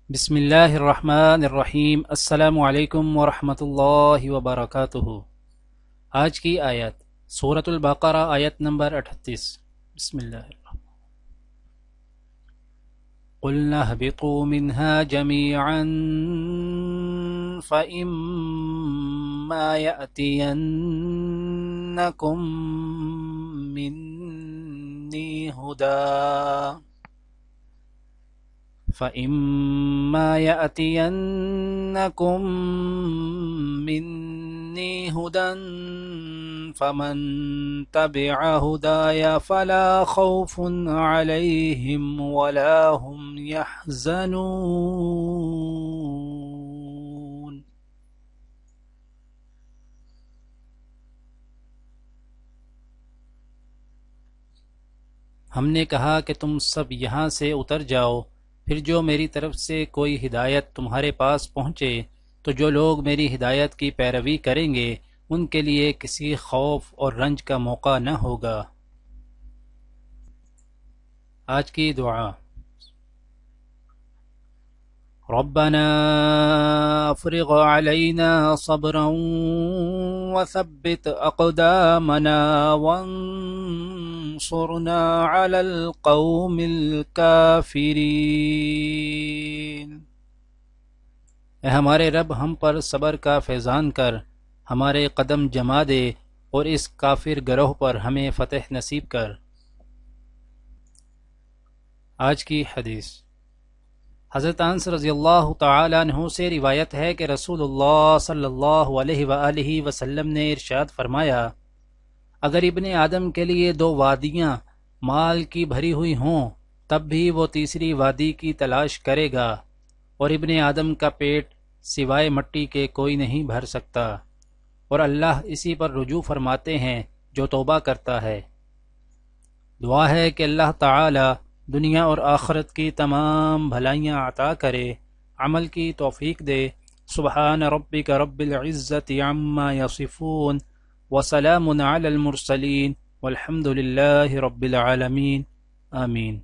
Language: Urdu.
بسم اللہ الرحمن الرحیم۔ السلام علیکم ورحمۃ اللہ وبرکاتہ۔ آج کی آیت سورۃ البقرہ، آیت نمبر 38۔ بسم اللہ الرحمن۔ قُلْنَا اهْبِطُوا مِنْهَا جَمِيعًا فَإِمَّا يَأْتِيَنَّكُم مِّنِّي هُدًى فمن تبع هداي فلا خوف عليهم ولا هم يحزنون۔ ہم نے کہا کہ تم سب یہاں سے اتر جاؤ، پھر جو میری طرف سے کوئی ہدایت تمہارے پاس پہنچے تو جو لوگ میری ہدایت کی پیروی کریں گے ان کے لیے کسی خوف اور رنج کا موقع نہ ہوگا۔ آج کی دعا۔ ربنا افرغ علينا صبرا وثبت اقدامنا وانصرنا على القوم الكافرين۔ اے ہمارے رب، ہم پر صبر کا فیضان کر، ہمارے قدم جما دے اور اس کافر گروہ پر ہمیں فتح نصیب کر۔ آج کی حدیث۔ حضرت انس رضی اللہ تعالیٰ عنہ سے روایت ہے کہ رسول اللہ صلی اللہ علیہ وآلہ وسلم نے ارشاد فرمایا، اگر ابن آدم کے لیے دو وادیاں مال کی بھری ہوئی ہوں تب بھی وہ تیسری وادی کی تلاش کرے گا، اور ابن آدم کا پیٹ سوائے مٹی کے کوئی نہیں بھر سکتا، اور اللہ اسی پر رجوع فرماتے ہیں جو توبہ کرتا ہے۔ دعا ہے کہ اللہ تعالی دنیا اور آخرت کی تمام بھلائیاں عطا کرے، عمل کی توفیق دے۔ سبحان ربک رب العزت عما یصفون وسلام علی المرسلین والحمد للہ رب العالمین۔ آمین۔